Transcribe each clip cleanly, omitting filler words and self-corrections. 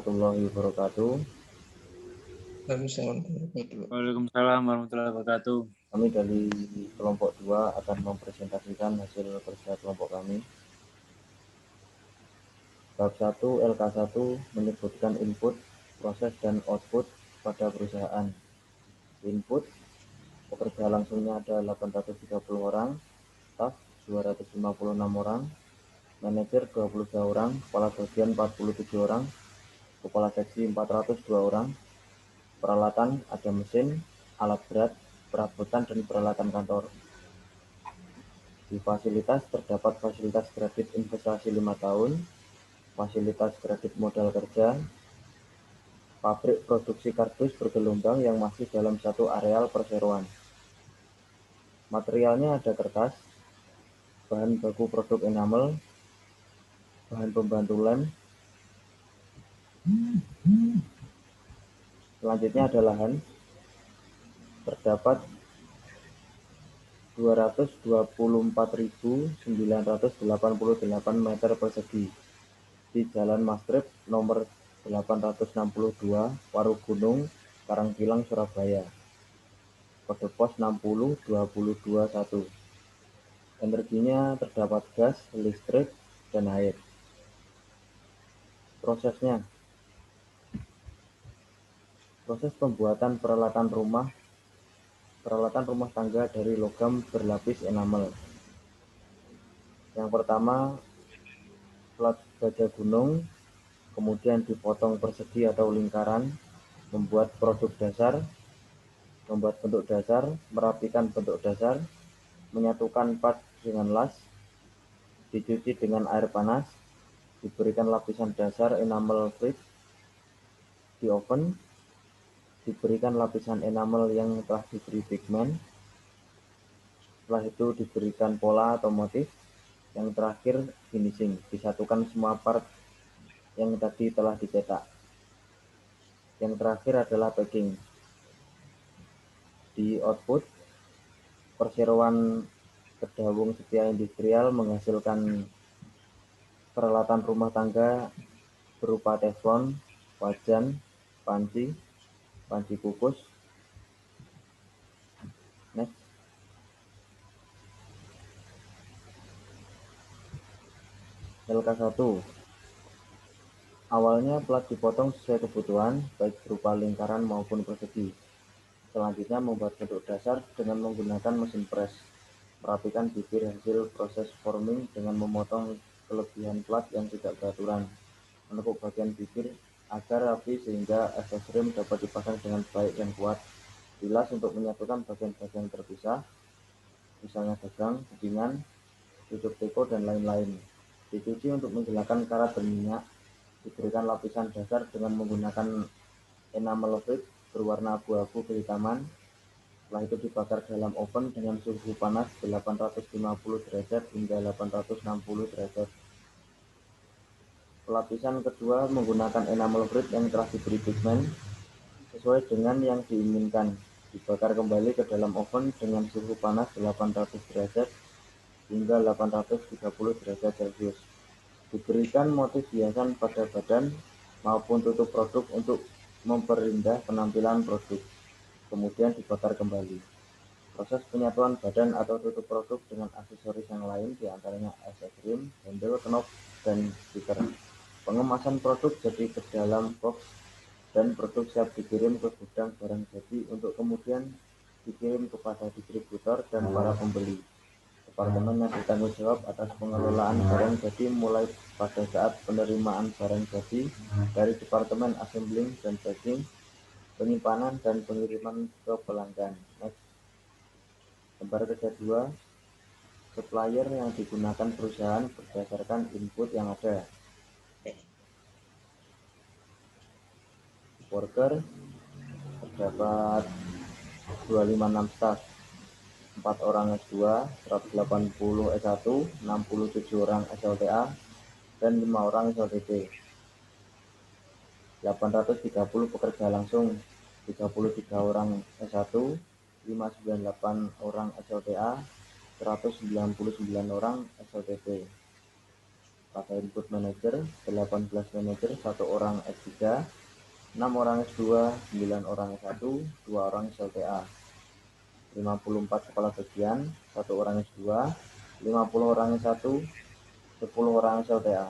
warahmatullahi wabarakatuh. Waalaikumsalam warahmatullahi wabarakatuh. Kami dari kelompok 2 akan mempresentasikan hasil kerja kelompok kami. Bab 1 LK1 menyebutkan input, proses, dan output pada perusahaan. Input, pekerja langsungnya ada 830 orang, staf 256 orang, manajer 22 orang, kepala bagian 47 orang, kepala seksi 402 orang, peralatan ada mesin, alat berat, perabotan, dan peralatan kantor. Di fasilitas terdapat fasilitas kredit investasi 5 tahun, fasilitas kredit modal kerja, pabrik produksi kardus bergelombang yang masih dalam satu areal perseroan. Materialnya ada kertas, bahan baku produk enamel, bahan pembantu lem. Selanjutnya ada lahan. Terdapat 224.988 meter persegi di Jalan Mastrip nomor 862 Warugunung, Karangpilang, Surabaya. Kode pos 60221. Energinya terdapat gas, listrik, dan air. Prosesnya. Proses pembuatan peralatan rumah tangga dari logam berlapis enamel. Yang pertama, plat baja gunung, kemudian dipotong persegi atau lingkaran, membuat bentuk dasar, merapikan bentuk dasar, menyatukan pad dengan las, dicuci dengan air panas, diberikan lapisan dasar enamel frit, di oven, diberikan lapisan enamel yang telah diberi pigmen, setelah itu diberikan pola atau motif, yang terakhir finishing, disatukan semua part yang tadi telah dicetak. Yang terakhir adalah packing. Di output, perseroan Kedawung Setia Industrial menghasilkan peralatan rumah tangga berupa teflon, wajan, panci kukus. Next. LK1. Awalnya plat dipotong sesuai kebutuhan, baik berupa lingkaran maupun persegi. Selanjutnya membuat bentuk dasar dengan menggunakan mesin press. Merapikan bibir hasil proses forming dengan memotong kelebihan plat yang tidak beraturan. Menekuk bagian bibir agar rapi sehingga akses rem dapat dipasang dengan baik dan kuat. Bilas untuk menyatukan bagian-bagian terpisah, misalnya gagang, bedingan, tutup teko, dan lain-lain. Dicuci untuk menghilangkan karat dan minyak. Diberikan lapisan dasar dengan menggunakan enamel frit berwarna abu-abu kehitaman. Setelah itu dibakar dalam oven dengan suhu panas 850 derajat hingga 860 derajat. Lapisan kedua menggunakan enamel frit yang telah diberi pigmen sesuai dengan yang diinginkan. Dibakar kembali ke dalam oven dengan suhu panas 800 derajat hingga 830 derajat Celcius. Diberikan motif hiasan pada badan maupun tutup produk untuk memperindah penampilan produk. Kemudian dibakar kembali. Proses penyatuan badan atau tutup produk dengan aksesoris yang lain diantaranya access rim, handle, knob, dan stiker. Pengemasan produk jadi ke dalam box dan produk siap dikirim ke gudang barang jadi untuk kemudian dikirim kepada distributor dan para pembeli. Departemen yang bertanggung jawab atas pengelolaan barang jadi mulai pada saat penerimaan barang jadi dari Departemen Assembling dan Packing, penyimpanan, dan pengiriman ke pelanggan. Next. Gambar kedua, supplier yang digunakan perusahaan berdasarkan input yang ada. Worker terdapat 256 staff, 4 orang S2, 180 S1, 67 orang SLTA, dan 5 orang SLTP. 830 pekerja langsung, 33 orang S1, 598 orang SLTA, 199 orang SLTP. Pada input manager, 18 manager, 1 orang S3, 6 orang S2, 9 orang S1, 2 orang SLTA. 54 kepala bagian, 1 orang S2, 50 orang S1, 10 orang SLTA.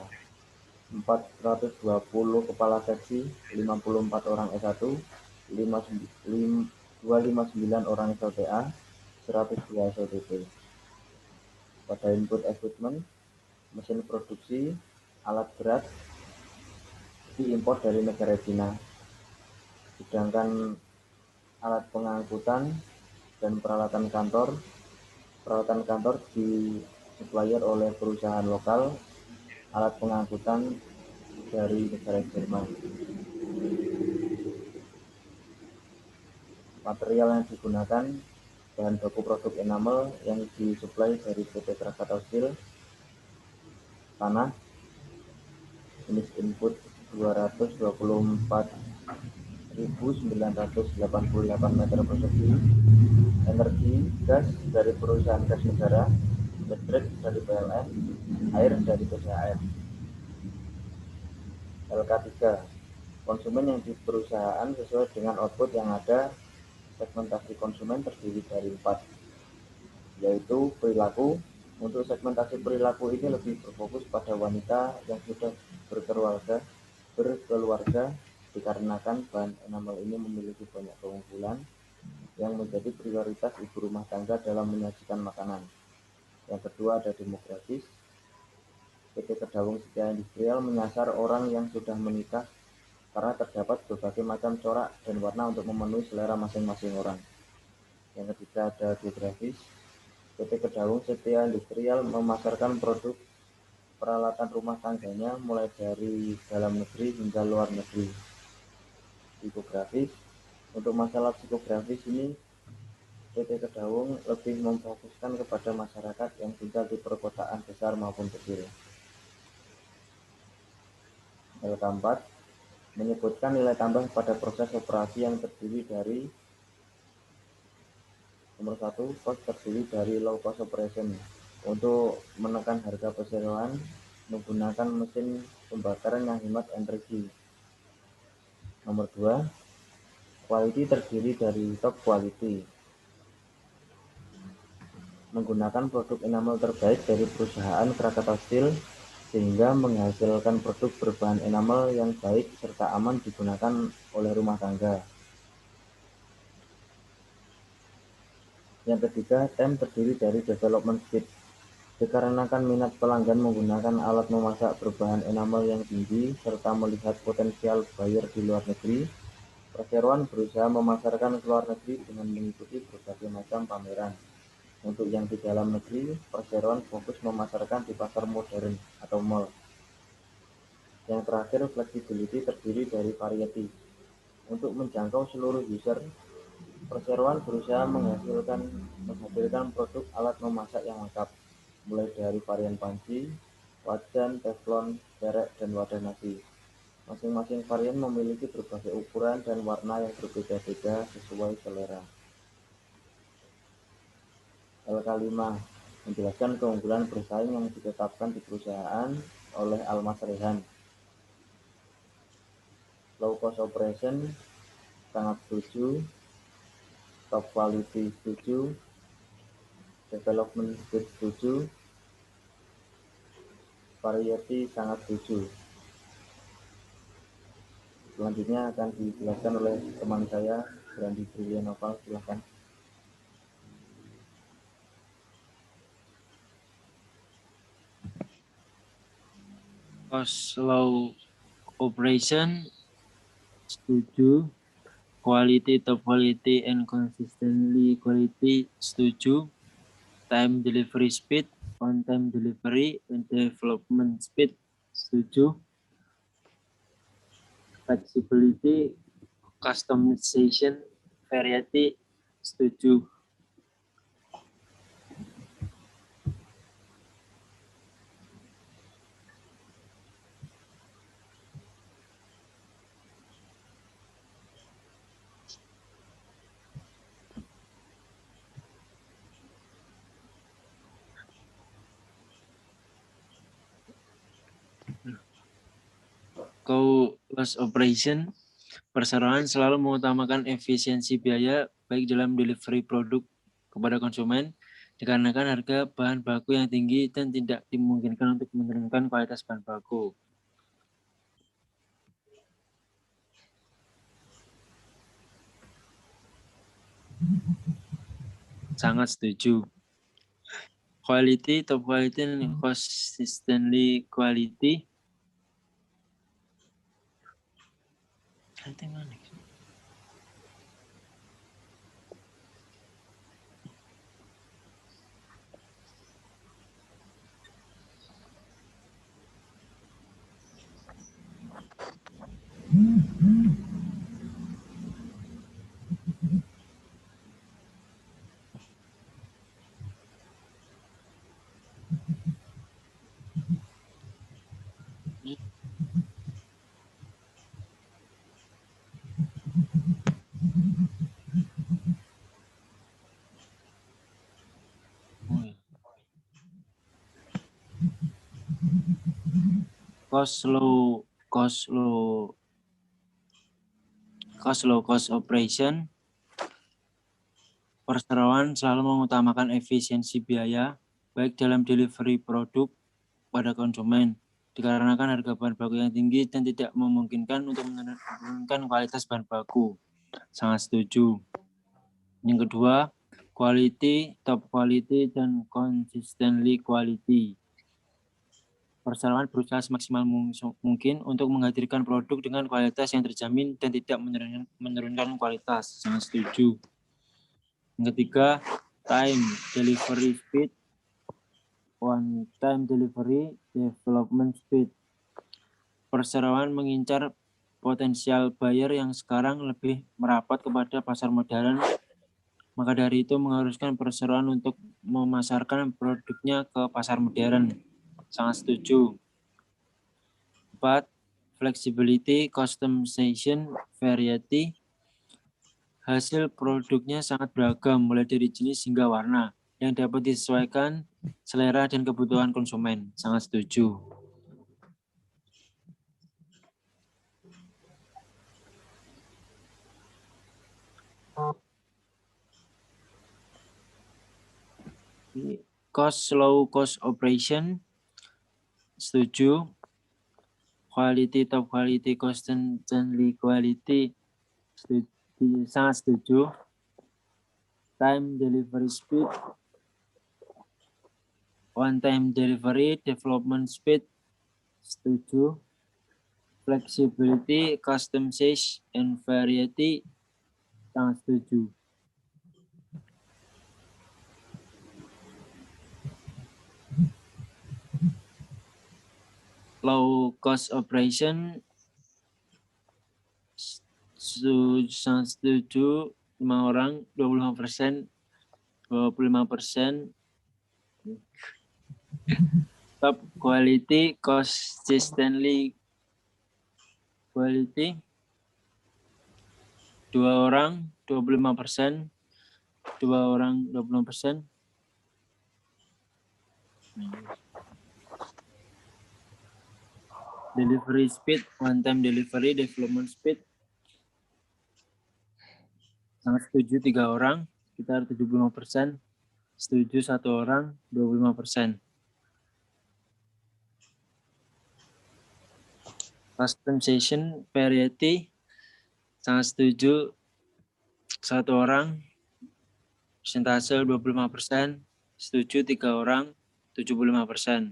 420 kepala seksi, 54 orang S1, 259 orang SLTA, 102 SLTP. Pada input equipment, mesin produksi, alat berat diimpor dari negara Cina, sedangkan alat pengangkutan dan peralatan kantor di-supplier oleh perusahaan lokal, alat pengangkutan dari negara Jerman. Material yang digunakan bahan baku produk enamel yang disuplai dari PT Krakatau Steel, tanah, jenis input 224.988 meter persegi, energi gas dari perusahaan gas negara, listrik dari PLN, air dari PCAM. LK3, konsumen yang di perusahaan sesuai dengan output yang ada. Segmentasi konsumen terdiri dari 4, yaitu perilaku. Untuk segmentasi perilaku ini lebih berfokus pada wanita yang sudah berkeluarga dikarenakan bahan enamel ini memiliki banyak keunggulan yang menjadi prioritas ibu rumah tangga dalam menyajikan makanan. Yang kedua ada demografis. PT Kedawung Setia Industrial menyasar orang yang sudah menikah karena terdapat berbagai macam corak dan warna untuk memenuhi selera masing-masing orang. Yang ketiga ada geografis. PT Kedawung Setia Industrial memasarkan produk peralatan rumah tangganya mulai dari dalam negeri hingga luar negeri. Psikografis. Untuk masalah psikografis ini, PT Kedawung lebih memfokuskan kepada masyarakat yang tinggal di perkotaan besar maupun kecil. LK4 menyebutkan nilai tambah pada proses operasi yang terdiri dari nomor 1, cost terdiri dari low cost operation. Untuk menekan harga perseroan menggunakan mesin pembakaran yang hemat energi. Nomor 2, quality terdiri dari top quality. Menggunakan produk enamel terbaik dari perusahaan Krakatau Steel sehingga menghasilkan produk berbahan enamel yang baik serta aman digunakan oleh rumah tangga. Yang ketiga, time terdiri dari development speed. Dikarenakan minat pelanggan menggunakan alat memasak berbahan enamel yang tinggi serta melihat potensial buyer di luar negeri, perseroan berusaha memasarkan ke luar negeri dengan mengikuti berbagai macam pameran. Untuk yang di dalam negeri, perseroan fokus memasarkan di pasar modern atau mall. Yang terakhir, flexibility terdiri dari variety. Untuk menjangkau seluruh user, perseroan berusaha menghasilkan produk alat memasak yang lengkap, mulai dari varian panci, wajan, teflon, derek, dan wadah nasi. Masing-masing varian memiliki berbagai ukuran dan warna yang berbeda-beda sesuai selera. LK5 menjelaskan keunggulan bersaing yang ditetapkan di perusahaan oleh Almas Rehan. Low cost operation sangat setuju, top quality setuju, development speed setuju, variety sangat setuju. Selanjutnya akan dijelaskan oleh teman saya, Brandi Brilianova, silakan. Cost low operation, setuju. Quality, top quality, and consistently quality, setuju. Time delivery speed, on time delivery, and development speed, setuju. Flexibility, customization, variety, setuju. cost operation, perseroan selalu mengutamakan efisiensi biaya baik dalam delivery produk kepada konsumen, dikarenakan harga bahan baku yang tinggi dan tidak dimungkinkan untuk menurunkan kualitas bahan baku. Sangat setuju. Quality, top quality, and consistently quality. Cost operation, perseroan selalu mengutamakan efisiensi biaya baik dalam delivery produk pada konsumen, dikarenakan harga bahan baku yang tinggi dan tidak memungkinkan untuk menurunkan kualitas bahan baku. Sangat setuju. Yang kedua, quality, top quality, dan consistently quality. Perseroan berusaha semaksimal mungkin untuk menghadirkan produk dengan kualitas yang terjamin dan tidak menurunkan kualitas. Sangat setuju. Yang ketiga, time delivery speed, on time delivery, development speed. Perseroan mengincar potensial buyer yang sekarang lebih merapat kepada pasar modern. Maka dari itu mengharuskan perseroan untuk memasarkan produknya ke pasar modern. Sangat setuju. 4. Flexibility, customization, variety. Hasil produknya sangat beragam, mulai dari jenis hingga warna, yang dapat disesuaikan selera dan kebutuhan konsumen. Sangat setuju. Low cost operation, setuju. Quality, top quality, constantly quality, sangat setuju. Time delivery speed, on time delivery, development speed, setuju. Flexibility, customization, and variety, sangat setuju. Low cost operation, sangat setuju. 5 orang, 25%, 25%. Top quality, consistently quality. 2 orang, 25%. 2 orang, 25%. Delivery speed, one time delivery, development speed. Sangat setuju 3 orang, sekitar 75%. Setuju 1 orang, 25%. Customization, variety, sangat setuju 1 orang, persentase 25%. Setuju 3 orang, 75%.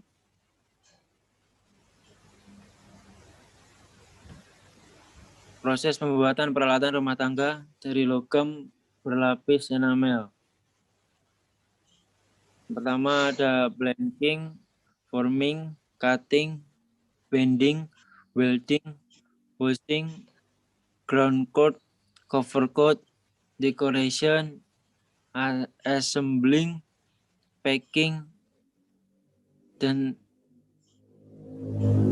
Proses pembuatan peralatan rumah tangga dari logam berlapis enamel. Pertama ada blanking, forming, cutting, bending, welding, bushing, ground coat, cover coat, decoration, assembling, packing, dan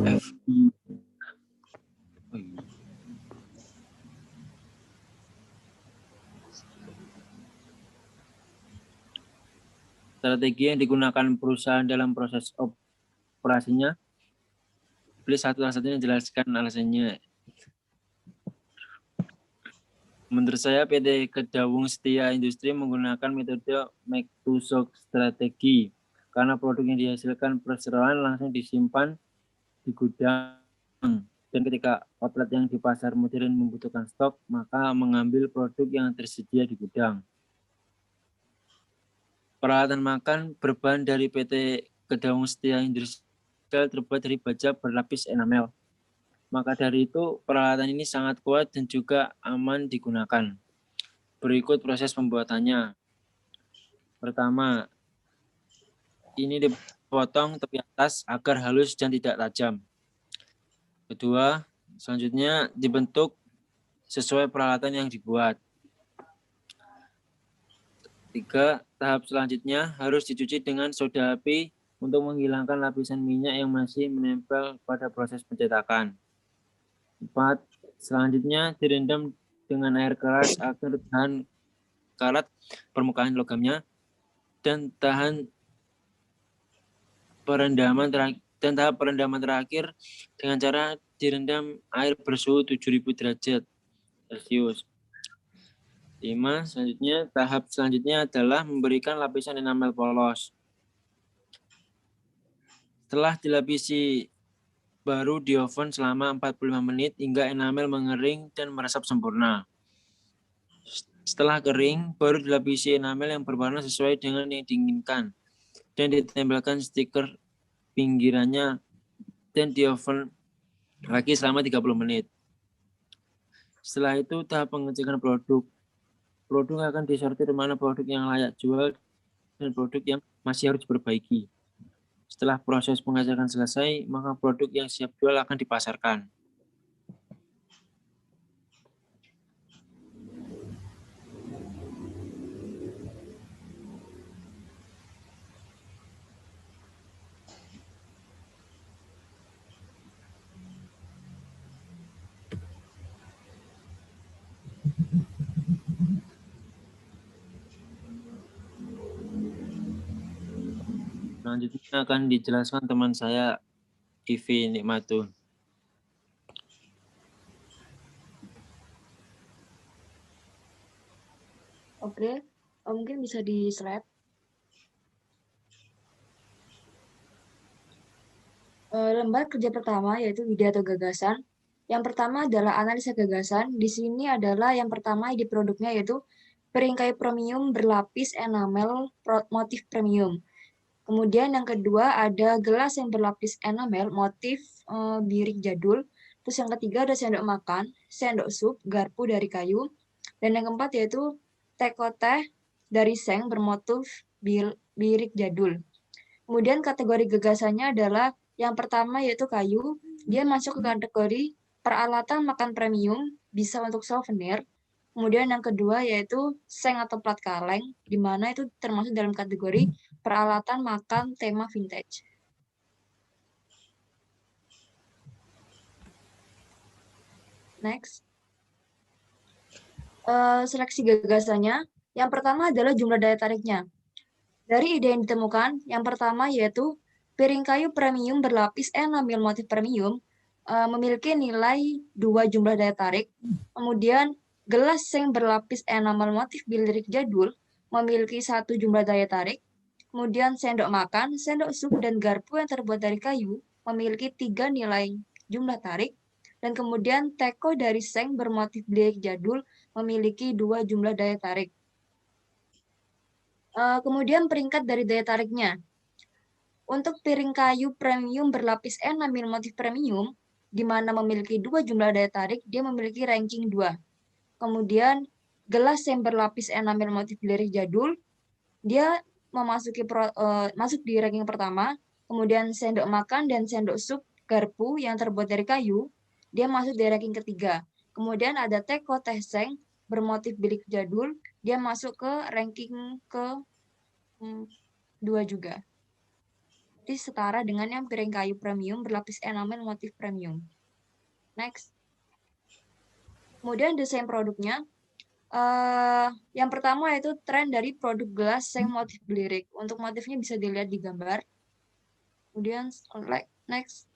FI. Strategi yang digunakan perusahaan dalam proses operasinya. please satu-satunya jelaskan alasannya. Menurut saya PT Kedawung Setia Industri menggunakan metode make to stock strategi karena produk yang dihasilkan perseroan langsung disimpan di gudang, dan ketika outlet yang di pasar modern membutuhkan stok, maka mengambil produk yang tersedia di gudang. Peralatan makan berbahan dari PT Kedawung Setia Industri terbuat dari baja berlapis enamel. Maka dari itu, peralatan ini sangat kuat dan juga aman digunakan. Berikut proses pembuatannya. Pertama, ini dipotong tepi atas agar halus dan tidak tajam. Kedua, selanjutnya dibentuk sesuai peralatan yang dibuat. Tiga, tahap selanjutnya harus dicuci dengan soda api untuk menghilangkan lapisan minyak yang masih menempel pada proses pencetakan. 4. Selanjutnya direndam dengan air keras agar tahan karat permukaan logamnya dan tahap perendaman terakhir dengan cara direndam air bersuhu 7000 derajat Celcius. 5. Tahap selanjutnya adalah memberikan lapisan enamel polos. Setelah dilapisi, baru di oven selama 45 menit hingga enamel mengering dan meresap sempurna. Setelah kering, baru dilapisi enamel yang berwarna sesuai dengan yang diinginkan dan ditempelkan stiker pinggirannya dan di oven lagi selama 30 menit. Setelah itu tahap pengecekan produk. Produk akan disortir mana produk yang layak jual dan produk yang masih harus diperbaiki. Setelah proses pengecekan selesai, maka produk yang siap jual akan dipasarkan. Selanjutnya akan dijelaskan teman saya, Ivi Nikmatun. Oke, mungkin bisa di slide. Lembar kerja pertama yaitu ide atau gagasan. Yang pertama adalah analisa gagasan. Di sini adalah yang pertama ide produknya yaitu piring kayu premium berlapis enamel motif premium. Kemudian yang kedua ada gelas yang berlapis enamel motif birik jadul. Terus yang ketiga ada sendok makan, sendok sup, garpu dari kayu. Dan yang keempat yaitu teko teh dari seng bermotif birik jadul. Kemudian kategori gagasannya adalah yang pertama yaitu kayu. Dia masuk ke kategori peralatan makan premium, bisa untuk souvenir. Kemudian yang kedua yaitu seng atau plat kaleng, di mana itu termasuk dalam kategori peralatan makan tema vintage. Next. Seleksi gagasannya. Yang pertama adalah jumlah daya tariknya. Dari ide yang ditemukan, yang pertama yaitu piring kayu premium berlapis enamel motif premium memiliki nilai 2 jumlah daya tarik. Kemudian gelas seng berlapis enamel motif birik jadul memiliki 1 jumlah daya tarik. Kemudian sendok makan, sendok sup, dan garpu yang terbuat dari kayu memiliki 3 nilai jumlah tarik. Dan kemudian teko dari seng bermotif birik jadul memiliki 2 jumlah daya tarik. Kemudian peringkat dari daya tariknya. Untuk piring kayu premium berlapis enamel motif premium, di mana memiliki 2 jumlah daya tarik, dia memiliki ranking 2. Kemudian gelas yang berlapis enamel motif birik jadul, dia masuk di ranking pertama. Kemudian sendok makan dan sendok sup garpu yang terbuat dari kayu, dia masuk di ranking ketiga. Kemudian ada teko teh seng bermotif birik jadul, dia masuk ke ranking ke-2 juga. Jadi setara dengan yang piring kayu premium berlapis enamel motif premium. Next. Kemudian desain produknya. Yang pertama yaitu tren dari produk gelas seng motif birik. Untuk motifnya bisa dilihat di gambar. Kemudian next.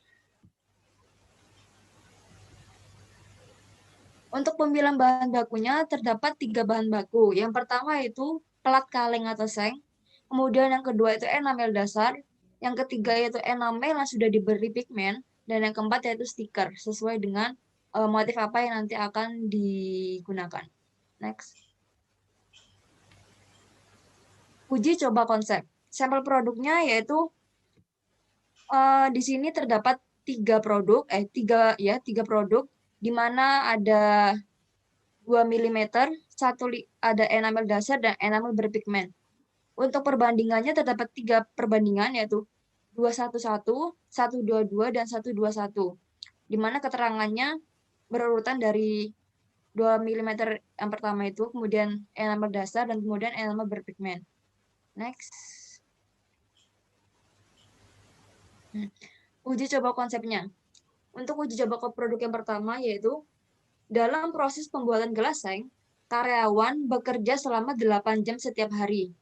Untuk pemilihan bahan bakunya terdapat 3 bahan baku. Yang pertama itu pelat kaleng atau seng. Kemudian yang kedua itu enamel dasar. Yang ketiga yaitu enamel yang sudah diberi pigmen. Dan yang keempat yaitu stiker, sesuai dengan motif apa yang nanti akan digunakan. Next. Uji coba konsep. Sampel produknya yaitu di sini terdapat 3 produk, 3 produk, di mana ada 2 mm, ada enamel dasar dan enamel berpigmen. Untuk perbandingannya terdapat 3 perbandingan, yaitu 211, 122, dan 121. Di mana keterangannya berurutan dari 2 mm yang pertama itu, kemudian enamel dasar, dan kemudian enamel berpigmen. Next. Uji coba konsepnya. Untuk uji coba produk yang pertama yaitu dalam proses pembuatan gelas seng, karyawan bekerja selama 8 jam setiap hari.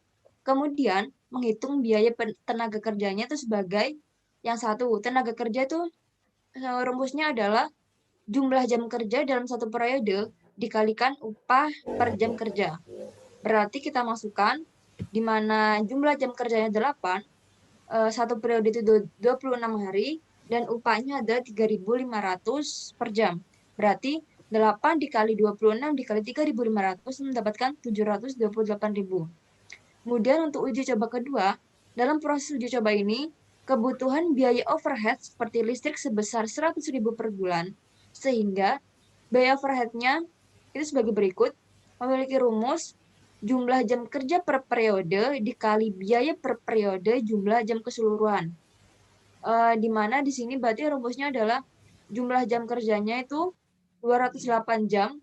Kemudian menghitung biaya tenaga kerjanya itu sebagai yang satu. Tenaga kerja itu rumusnya adalah jumlah jam kerja dalam satu periode dikalikan upah per jam kerja. Berarti kita masukkan di mana jumlah jam kerjanya 8, satu periode itu 26 hari, dan upahnya ada 3.500 per jam. Berarti 8 dikali 26 dikali 3.500 mendapatkan 728.000. Kemudian untuk uji coba kedua, dalam proses uji coba ini, kebutuhan biaya overhead seperti listrik sebesar 100.000 per bulan, sehingga biaya overhead-nya itu sebagai berikut, memiliki rumus jumlah jam kerja per periode dikali biaya per periode jumlah jam keseluruhan. Di mana di sini berarti rumusnya adalah jumlah jam kerjanya itu 208 jam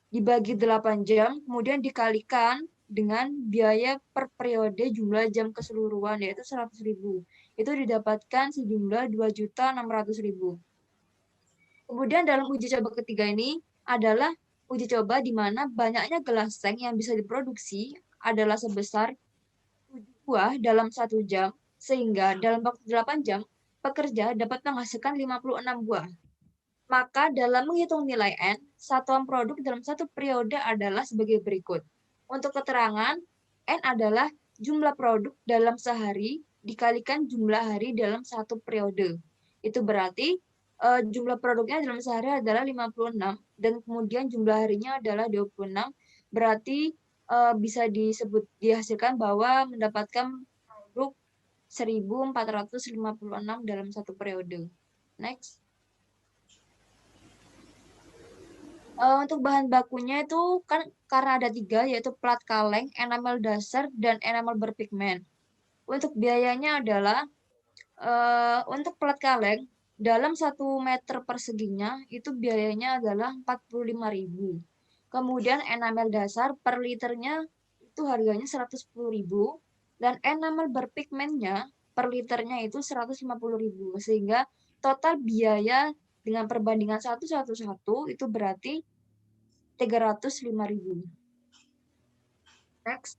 dibagi 8 jam, kemudian dikalikan dengan biaya per periode jumlah jam keseluruhan, yaitu 100.000. Itu didapatkan sejumlah 2.600.000. Kemudian dalam uji coba ketiga ini adalah uji coba di mana banyaknya gelas seng yang bisa diproduksi adalah sebesar 7 buah dalam 1 jam, sehingga dalam waktu 8 jam, pekerja dapat menghasilkan 56 buah. Maka dalam menghitung nilai N, satuan produk dalam satu periode adalah sebagai berikut. Untuk keterangan, N adalah jumlah produk dalam sehari dikalikan jumlah hari dalam satu periode. Itu berarti jumlah produknya dalam sehari adalah 56 dan kemudian jumlah harinya adalah 26. Berarti bisa dihasilkan bahwa mendapatkan produk 1.456 dalam satu periode. Next. Untuk bahan bakunya itu kan karena ada 3, yaitu pelat kaleng, enamel dasar, dan enamel berpigmen. Untuk biayanya adalah untuk pelat kaleng dalam 1 meter perseginya itu biayanya adalah 45.000. Kemudian enamel dasar per liternya itu harganya 110.000 dan enamel berpigmennya per liternya itu 150.000, sehingga total biaya dengan perbandingan 1:1 itu berarti 305.000. Next.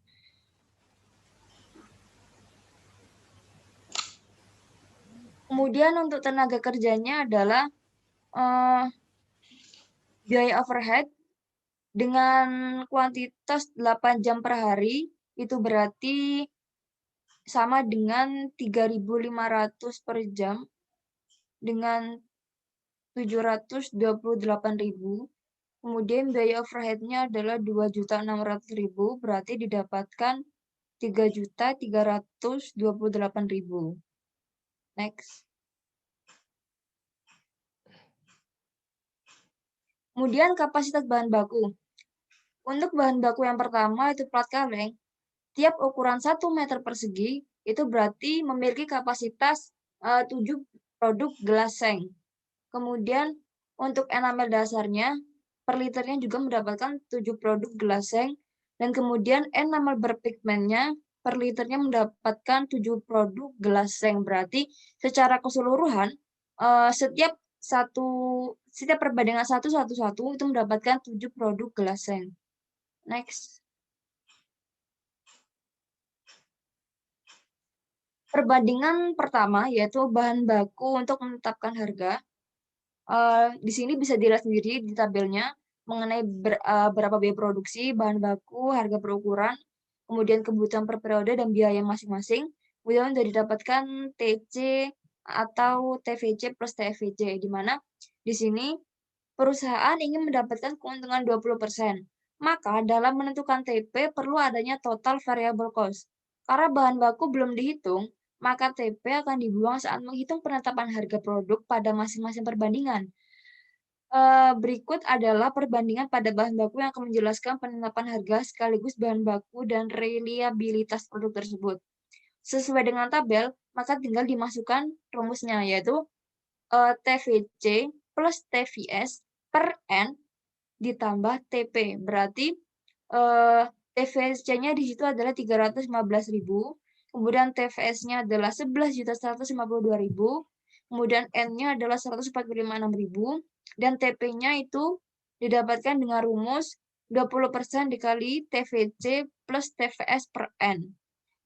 Kemudian untuk tenaga kerjanya adalah biaya overhead dengan kuantitas 8 jam per hari itu berarti sama dengan 3.500 per jam dengan 728.000. Kemudian biaya overhead-nya adalah 2.600.000, berarti didapatkan 3.328.000. Next. Kemudian kapasitas bahan baku. Untuk bahan baku yang pertama itu pelat kaleng, tiap ukuran 1 meter persegi itu berarti memiliki kapasitas 7 produk gelas seng. Kemudian untuk enamel dasarnya, per liternya juga mendapatkan 7 produk gelas seng. Dan kemudian enamel berpigmennya per liternya mendapatkan 7 produk gelas seng. Berarti secara keseluruhan, setiap perbandingan 1:1 itu mendapatkan 7 produk gelas seng. Next. Perbandingan pertama yaitu bahan baku untuk menetapkan harga. Di sini bisa dilihat sendiri di tabelnya. mengenai berapa biaya produksi, bahan baku, harga perukuran, kemudian kebutuhan per periode dan biaya masing-masing. Kemudian sudah didapatkan TC atau TVC plus TFVC, di mana di sini perusahaan ingin mendapatkan keuntungan 20%. Maka dalam menentukan TP perlu adanya total variable cost. Karena bahan baku belum dihitung, maka TP akan dibuang saat menghitung penetapan harga produk pada masing-masing perbandingan. Berikut adalah perbandingan pada bahan baku yang akan menjelaskan penetapan harga sekaligus bahan baku dan reliabilitas produk tersebut. Sesuai dengan tabel, maka tinggal dimasukkan rumusnya, yaitu TVC plus TVS per N ditambah TP. Berarti TVC-nya di situ adalah 315.000, kemudian TVS-nya adalah 11.152.000, kemudian N-nya adalah 145.600, dan TP-nya itu didapatkan dengan rumus 20% dikali TVC plus TVS per N.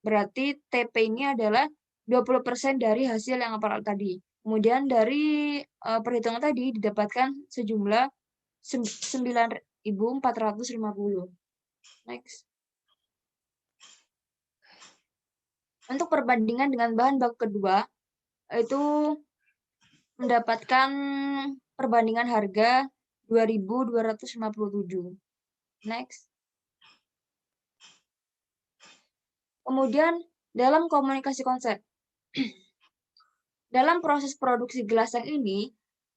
Berarti TP ini adalah 20% dari hasil yang aparat tadi. Kemudian dari perhitungan tadi didapatkan sejumlah 9.450. Next. Untuk perbandingan dengan bahan baku kedua, itu mendapatkan perbandingan harga 2.257. Next. Kemudian dalam komunikasi konsep. Dalam proses produksi gelas yang ini,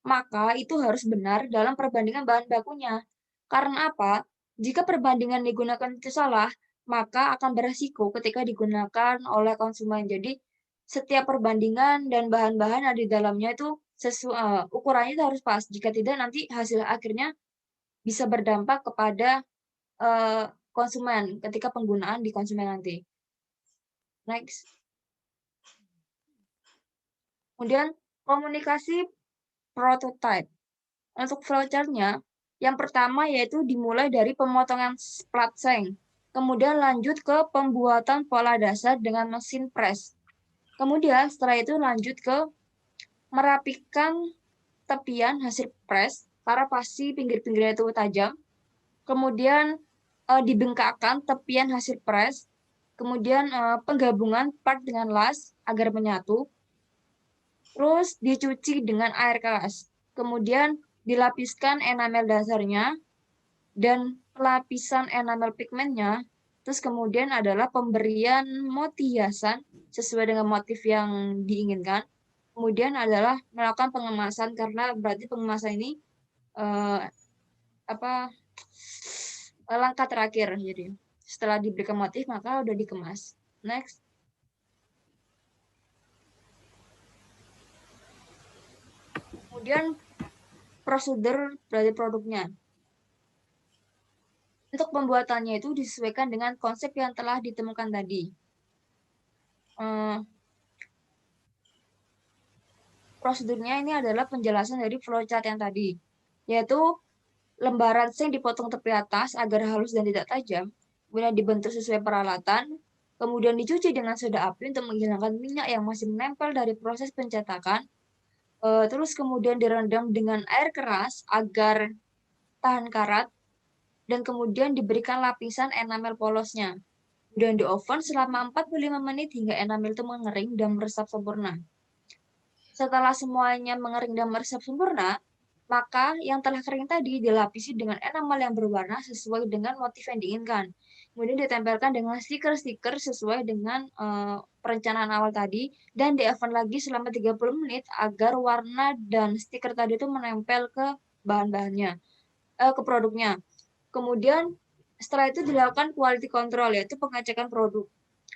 maka itu harus benar dalam perbandingan bahan bakunya. Karena apa? Jika perbandingan digunakan itu salah, maka akan beresiko ketika digunakan oleh konsumen. Jadi, setiap perbandingan dan bahan-bahan ada di dalamnya itu ukurannya itu harus pas. Jika tidak, nanti hasil akhirnya bisa berdampak kepada konsumen ketika penggunaan di konsumen nanti. Next. Kemudian, komunikasi prototype. Untuk flowchart-nya, yang pertama yaitu dimulai dari pemotongan plat seng, kemudian lanjut ke pembuatan pola dasar dengan mesin press. Kemudian setelah itu lanjut ke merapikan tepian hasil press, karena pasti pinggir-pinggirnya itu tajam. Kemudian dibengkakkan tepian hasil press, kemudian penggabungan part dengan las agar menyatu, terus dicuci dengan air keras. Kemudian dilapiskan enamel dasarnya dan lapisan enamel pigmennya. Terus kemudian adalah pemberian motif hiasan sesuai dengan motif yang diinginkan. Kemudian adalah melakukan pengemasan, karena berarti pengemasan ini langkah terakhir. Jadi setelah diberikan motif maka udah dikemas. Next. Kemudian prosedur dari produknya. Untuk pembuatannya itu disesuaikan dengan konsep yang telah ditemukan tadi. Prosedurnya ini adalah penjelasan dari flowchart yang tadi, yaitu lembaran seng dipotong tepi atas agar halus dan tidak tajam, kemudian dibentuk sesuai peralatan, kemudian dicuci dengan soda api untuk menghilangkan minyak yang masih menempel dari proses pencetakan, terus kemudian direndam dengan air keras agar tahan karat, dan kemudian diberikan lapisan enamel polosnya. Kemudian di oven selama 45 menit hingga enamel itu mengering dan meresap sempurna. Setelah semuanya mengering dan meresap sempurna, maka yang telah kering tadi dilapisi dengan enamel yang berwarna sesuai dengan motif yang diinginkan. Kemudian ditempelkan dengan stiker-stiker sesuai dengan perencanaan awal tadi, dan di oven lagi selama 30 menit agar warna dan stiker tadi itu menempel ke bahan-bahannya, ke produknya. Kemudian setelah itu dilakukan quality control, yaitu pengecekan produk.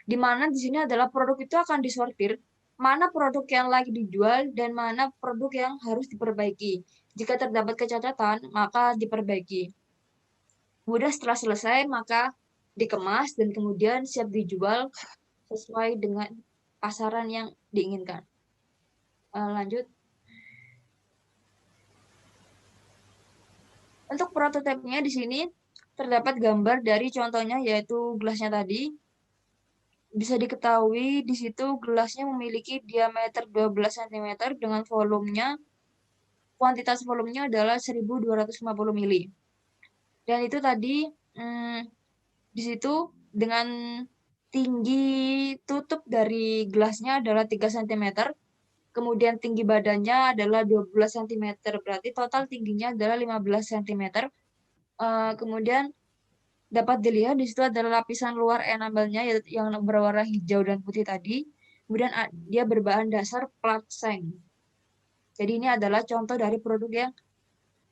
Di mana di sini adalah produk itu akan disortir, mana produk yang lagi dijual dan mana produk yang harus diperbaiki. Jika terdapat kecacatan, maka diperbaiki. Kemudian setelah selesai, maka dikemas dan kemudian siap dijual sesuai dengan pasaran yang diinginkan. Lanjut. Untuk prototipenya di sini terdapat gambar dari contohnya, yaitu gelasnya tadi. Bisa diketahui di situ gelasnya memiliki diameter 12 cm dengan volumenya, kuantitas volumenya adalah 1.250 ml. Dan itu tadi di situ dengan tinggi tutup dari gelasnya adalah 3 cm, kemudian tinggi badannya adalah 12 cm, berarti total tingginya adalah 15 cm. Kemudian dapat dilihat di situ adalah lapisan luar enamelnya yang berwarna hijau dan putih tadi. Kemudian dia berbahan dasar plat seng. Jadi ini adalah contoh dari produk yang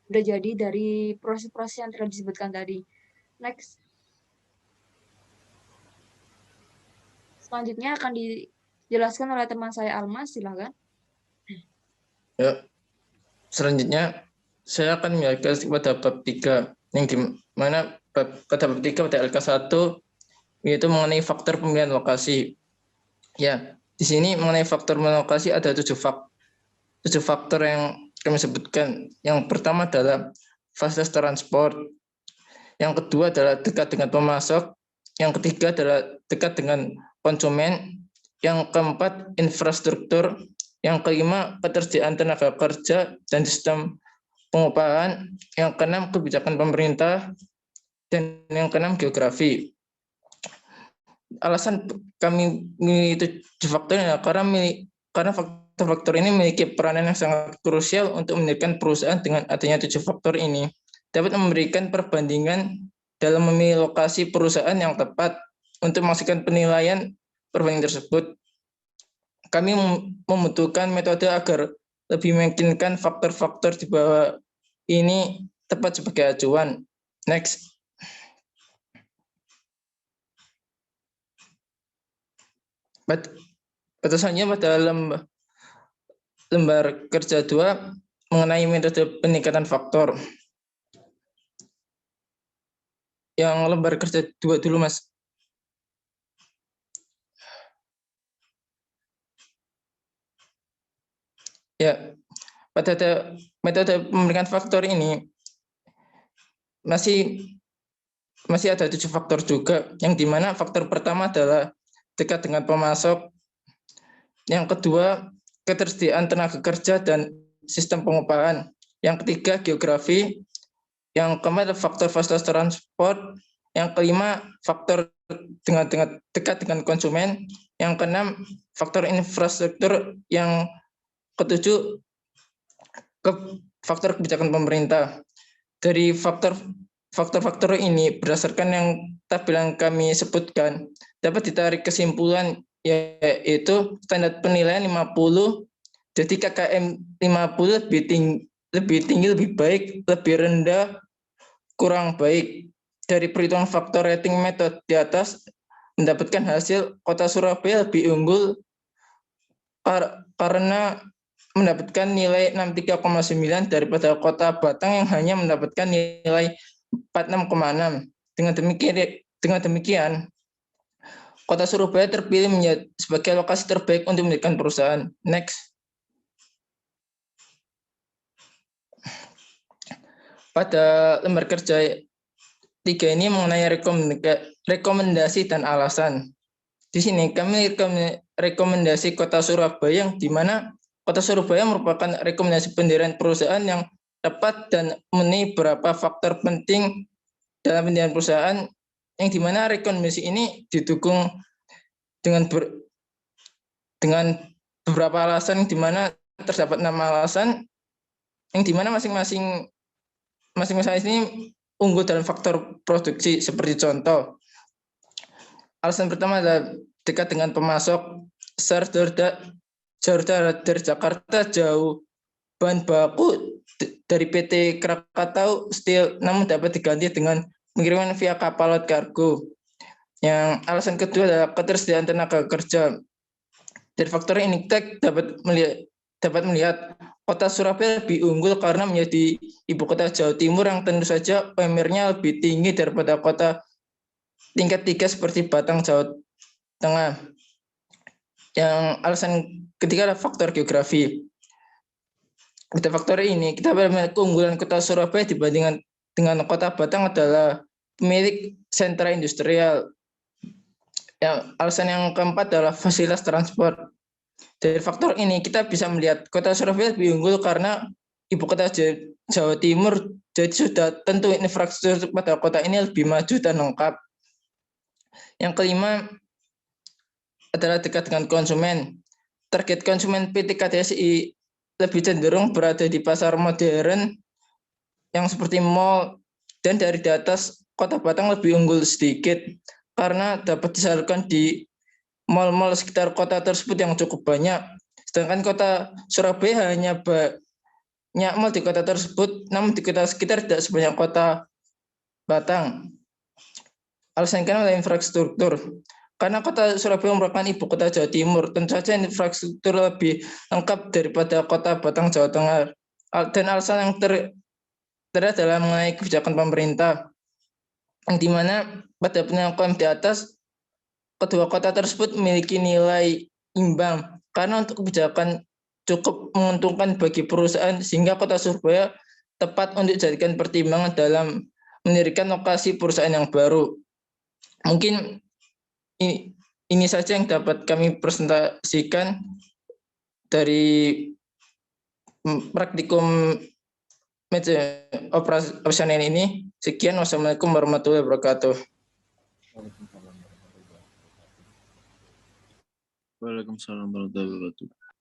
udah jadi dari proses-proses yang telah disebutkan tadi. Next. Selanjutnya akan dijelaskan oleh teman saya Almas, silakan. Ya, selanjutnya saya akan menjelaskan pada bab 3 yang dimana pada bab 3 pada LK1 yaitu mengenai faktor pemilihan lokasi. Ya, di sini mengenai faktor pemilihan lokasi ada 7 faktor yang kami sebutkan. Yang pertama adalah fasilitas transport. Yang kedua adalah dekat dengan pemasok. Yang ketiga adalah dekat dengan konsumen. Yang keempat infrastruktur. Yang kelima ketersediaan tenaga kerja dan sistem pengupahan. Yang keenam kebijakan pemerintah. Dan yang keenam geografi. Alasan kami memilih 7 faktor ini karena faktor-faktor ini memiliki peranan yang sangat krusial untuk mendirikan perusahaan. Dengan adanya 7 faktor ini dapat memberikan perbandingan dalam memilih lokasi perusahaan yang tepat untuk memastikan penilaian perbandingan tersebut. Kami membutuhkan metode agar lebih meyakinkan faktor-faktor di bawah ini tepat sebagai acuan. Next. Batasannya pada lembar kerja 2 mengenai metode peningkatan faktor. Yang lembar kerja 2 dulu, Mas. Ya, pada metode peningkatan faktor ini masih ada 7 faktor juga, yang dimana faktor pertama adalah dekat dengan pemasok. Yang kedua, ketersediaan tenaga kerja dan sistem pengupahan. Yang ketiga, geografi. Yang keempat, faktor fasilitas transport. Yang kelima, faktor dekat dengan konsumen. Yang keenam, faktor infrastruktur. Yang ketujuh, faktor kebijakan pemerintah. Dari faktor-faktor ini, berdasarkan yang tabelan kami sebutkan, dapat ditarik kesimpulan yaitu standar penilaian 50, jadi KKM 50 lebih tinggi lebih baik, lebih rendah kurang baik. Dari perhitungan faktor rating method di atas mendapatkan hasil Kota Surabaya lebih unggul karena mendapatkan nilai 63,9 daripada Kota Batang yang hanya mendapatkan nilai 46,6. Dengan demikian, Kota Surabaya terpilih menjadi sebagai lokasi terbaik untuk mendirikan perusahaan. Next. Pada lembar kerja 3 ini mengenai rekomendasi dan alasan. Di sini kami rekomendasi Kota Surabaya, yang dimana Kota Surabaya merupakan rekomendasi pendirian perusahaan yang tepat dan memenuhi beberapa faktor penting dalam pendirian perusahaan, yang dimana rekomendasi ini didukung dengan beberapa alasan, di mana terdapat 6 alasan, yang dimana masing-masing ini unggul dalam faktor produksi. Seperti contoh, alasan pertama adalah dekat dengan pemasok. Jauh dari Jakarta jauh, bahan baku dari PT Krakatau Steel namun dapat diganti dengan pengiriman via kapal laut kargo. Yang alasan kedua adalah ketersediaan tenaga kerja. Dari faktor ini kita dapat melihat Kota Surabaya lebih unggul karena menjadi ibu kota Jawa Timur yang tentu saja UMR-nya lebih tinggi daripada kota tingkat 3 seperti Batang, Jawa Tengah. Yang alasan ketiga adalah faktor geografi. Pada faktor ini kita melihat keunggulan Kota Surabaya dibandingkan dengan Kota Batang adalah pemilik sentra industrial. Yang alasan yang keempat adalah fasilitas transport. Dari faktor ini kita bisa melihat Kota Surabaya lebih unggul karena ibu kota Jawa Timur, jadi sudah tentu infrastruktur pada kota ini lebih maju dan lengkap. Yang kelima adalah dekat dengan konsumen. Target konsumen PT KDSI lebih cenderung berada di pasar modern yang seperti mall, dan dari data Kota Batang lebih unggul sedikit karena dapat disalurkan di mal-mal sekitar kota tersebut yang cukup banyak. Sedangkan Kota Surabaya hanya banyak mal di kota tersebut, namun di kota sekitar tidak sebanyak Kota Batang. Alasan kedua adalah infrastruktur. Karena Kota Surabaya merupakan ibu kota Jawa Timur, tentu saja infrastruktur lebih lengkap daripada Kota Batang, Jawa Tengah. Dan alasan yang terakhir adalah mengenai kebijakan pemerintah, yang dimana pada penelitian di atas, kedua kota tersebut memiliki nilai imbang, karena untuk kebijakan cukup menguntungkan bagi perusahaan, sehingga Kota Surabaya tepat untuk dijadikan pertimbangan dalam mendirikan lokasi perusahaan yang baru. Mungkin ini saja yang dapat kami presentasikan dari praktikum media operasional ini. Sekian, wassalamualaikum warahmatullahi wabarakatuh. Waalaikumsalam warahmatullahi wabarakatuh.